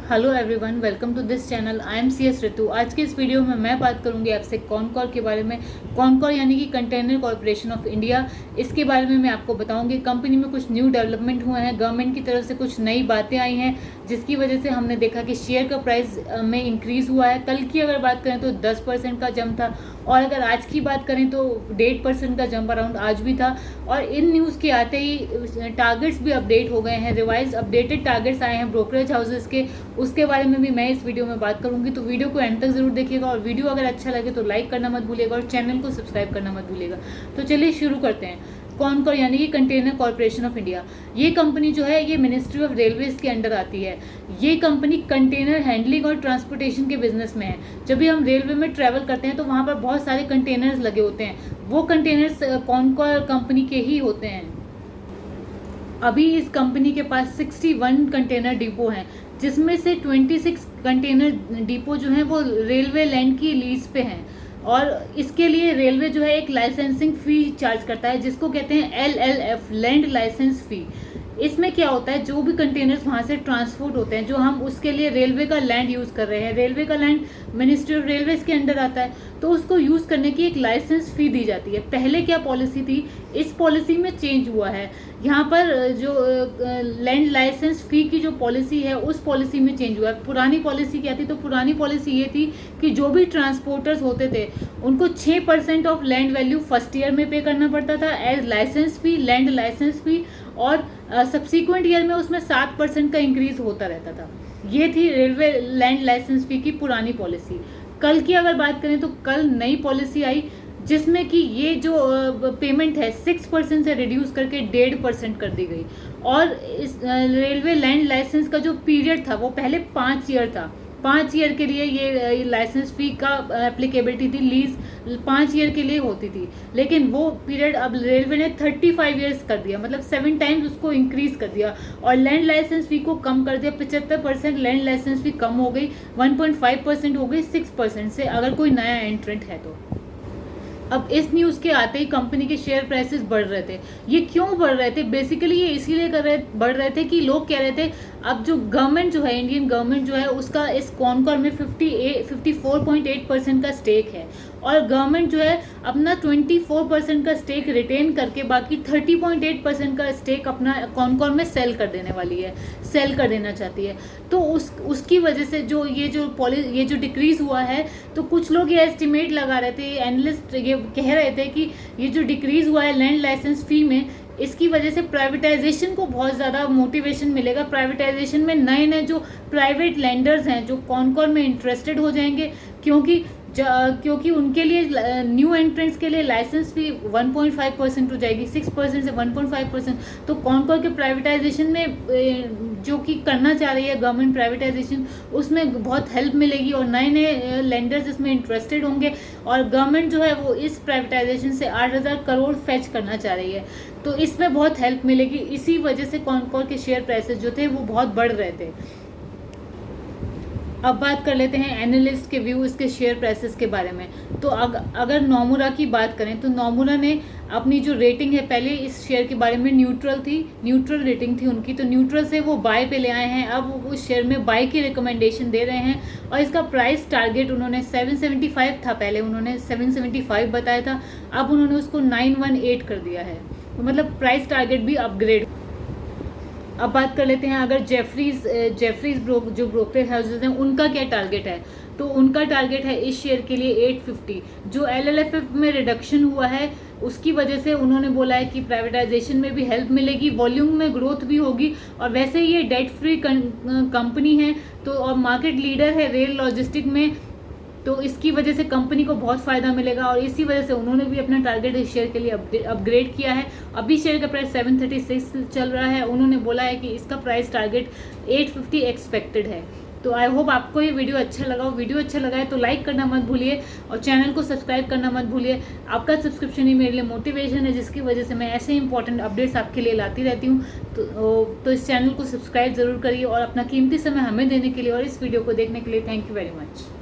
Hello everyone, welcome to this channel. I am C S Ritu. आज के इस video में मैं बात करूंगी आपसे कॉनकॉर के बारे में। कॉनकॉर यानी कि कंटेनर कॉरपोरेशन ऑफ इंडिया, इसके बारे में मैं आपको बताऊंगी। कंपनी में कुछ न्यू डेवलपमेंट हुए हैं, गवर्नमेंट की तरफ से कुछ नई बातें आई हैं जिसकी वजह से हमने देखा कि शेयर का प्राइस में इंक्रीज़ हुआ है। कल की अगर बात करें तो 10% का जंप था, और अगर आज की बात करें तो 1.5% का जंप अराउंड आज भी था। और इन न्यूज़ के आते ही टारगेट्स भी अपडेट हो गए हैं, रिवाइज अपडेटेड टारगेट्स आए हैं ब्रोकरेज हाउसेस के, उसके बारे में भी मैं इस वीडियो में बात करूंगी। तो वीडियो को एंड तक जरूर देखिएगा, और वीडियो अगर अच्छा लगे तो लाइक करना मत भूलिएगा और चैनल को सब्सक्राइब करना मत भूलिएगा। तो चलिए शुरू करते हैं। कॉनकॉर यानी कि कंटेनर कॉरपोरेशन ऑफ इंडिया, ये कंपनी जो है ये मिनिस्ट्री ऑफ रेलवेज के अंडर आती है। ये कंपनी कंटेनर हैंडलिंग और ट्रांसपोर्टेशन के बिजनेस में है। जब भी हम रेलवे में ट्रैवल करते हैं तो वहाँ पर बहुत सारे कंटेनर्स लगे होते हैं, वो कंटेनर्स कॉनकॉर कंपनी के ही होते हैं। अभी इस कंपनी के पास 61 कंटेनर डिपो हैं, जिसमें से 26 कंटेनर डिपो जो हैं वो रेलवे लैंड की लीज पे हैं। और इसके लिए रेलवे जो है एक लाइसेंसिंग फ़ी चार्ज करता है, जिसको कहते हैं LLF, लैंड लाइसेंस फ़ी। इसमें क्या होता है, जो भी कंटेनर्स वहाँ से ट्रांसपोर्ट होते हैं, जो हम उसके लिए रेलवे का लैंड यूज़ कर रहे हैं, रेलवे का लैंड मिनिस्ट्री ऑफ रेलवेज के अंडर आता है, तो उसको यूज़ करने की एक लाइसेंस फ़ी दी जाती है। पहले क्या पॉलिसी थी, इस पॉलिसी में चेंज हुआ है। यहाँ पर जो लैंड लाइसेंस फ़ी की जो पॉलिसी है उस पॉलिसी में चेंज हुआ है। पुरानी पॉलिसी क्या थी, तो पुरानी पॉलिसी ये थी कि जो भी ट्रांसपोर्टर्स होते थे उनको 6% of land value first year में पे करना पड़ता था एज लाइसेंस फ़ी, लैंड लाइसेंस फ़ी, और सब्सिक्वेंट ईयर में उसमें 7% का इंक्रीज होता रहता था। ये थी रेलवे लैंड लाइसेंस फ़ी की पुरानी पॉलिसी। कल की अगर बात करें तो कल नई पॉलिसी आई, जिसमें कि ये जो पेमेंट है 6% से रिड्यूस करके 1.5% कर दी गई। और इस रेलवे लैंड लाइसेंस का जो पीरियड था वो पहले 5 ईयर था। 5 ईयर के लिए ये लाइसेंस फ़ी का एप्लीकेबिलिटी थी, लीज 5 ईयर के लिए होती थी, लेकिन वो पीरियड अब रेलवे ने 35 ईयर्स कर दिया, मतलब 7 टाइम्स उसको इंक्रीज कर दिया। और लैंड लाइसेंस फ़ी को कम कर दिया, 75% लैंड लाइसेंस फ़ी कम हो गई, 1.5% हो गई 6% से, अगर कोई नया एंट्रेंट है तो। अब इस न्यूज़ के आते ही कंपनी के शेयर प्राइसेस बढ़ रहे थे। ये क्यों बढ़ रहे थे, बेसिकली ये इसीलिए बढ़ रहे थे कि लोग कह रहे थे अब जो गवर्नमेंट जो है, इंडियन गवर्नमेंट जो है, उसका इस कॉनकॉर में 54.8% का स्टेक है, और गवर्नमेंट जो है अपना 24% का स्टेक रिटेन करके बाकी 30.8% का स्टेक अपना कॉनकॉर में सेल कर देने वाली है, सेल कर देना चाहती है। तो उसकी वजह से जो ये जो डिक्रीज़ हुआ है, तो कुछ लोग ये एस्टिमेट लगा रहे थे, एनालिस्ट ये कह रहे थे कि ये जो डिक्रीज़ हुआ है लैंड लाइसेंस फ़ी में, इसकी वजह से प्राइवेटाइजेशन को बहुत ज़्यादा मोटिवेशन मिलेगा। प्राइवेटाइजेशन में नए नए जो प्राइवेट लैंडर्स हैं जो कॉनकॉर में इंटरेस्टेड हो जाएंगे, क्योंकि उनके लिए न्यू एंट्रेंट्स के लिए लाइसेंस फी 1.5% हो जाएगी, 6% से 1.5%। तो कॉनकॉर के प्राइवेटाइजेशन में जो कि करना चाह रही है गवर्नमेंट प्राइवेटाइजेशन, उसमें बहुत हेल्प मिलेगी और नए नए लेंडर्स इसमें इंटरेस्टेड होंगे। और गवर्नमेंट जो है वो इस प्राइवेटाइजेशन से 8,000 करोड़ फेच करना चाह रही है, तो इसमें बहुत हेल्प मिलेगी। इसी वजह से कॉनकॉर के शेयर प्राइसेस जो थे वो बहुत बढ़ रहे थे। अब बात कर लेते हैं एनालिस्ट के व्यू इसके शेयर प्राइसेस के बारे में। तो अगर नोमुरा की बात करें तो नोमुरा ने अपनी जो रेटिंग है, पहले इस शेयर के बारे में न्यूट्रल रेटिंग थी उनकी, तो न्यूट्रल से वो बाय पे ले आए हैं। अब वो उस शेयर में बाय की रिकमेंडेशन दे रहे हैं, और इसका प्राइस टारगेट उन्होंने 775 था, पहले उन्होंने 775 बताया था, अब उन्होंने उसको 918 कर दिया है, तो मतलब प्राइस टारगेट भी अपग्रेड। अब बात कर लेते हैं अगर जेफरीज जो ब्रोकरेज हाउसेज हैं उनका क्या टारगेट है, तो उनका टारगेट है इस शेयर के लिए 850। जो LLF में रिडक्शन हुआ है उसकी वजह से उन्होंने बोला है कि प्राइवेटाइजेशन में भी हेल्प मिलेगी, वॉल्यूम में ग्रोथ भी होगी, और वैसे ये डेट फ्री कंपनी है, तो और मार्केट लीडर है रेल लॉजिस्टिक में, तो इसकी वजह से कंपनी को बहुत फ़ायदा मिलेगा। और इसी वजह से उन्होंने भी अपना टारगेट इस शेयर के लिए अपग्रेड किया है। अभी शेयर का प्राइस 736 चल रहा है, उन्होंने बोला है कि इसका प्राइस टारगेट 850 एक्सपेक्टेड है। तो आई होप आपको ये वीडियो अच्छा लगा हो। वीडियो अच्छा लगा है तो लाइक करना मत भूलिए और चैनल को सब्सक्राइब करना मत भूलिए। आपका सब्सक्रिप्शन ही मेरे लिए मोटिवेशन है, जिसकी वजह से मैं ऐसे इंपॉर्टेंट अपडेट्स आपके लिए लाती रहती हूँ। तो इस चैनल को सब्सक्राइब ज़रूर करिए, और अपना कीमती समय हमें देने के लिए और इस वीडियो को देखने के लिए थैंक यू वेरी मच।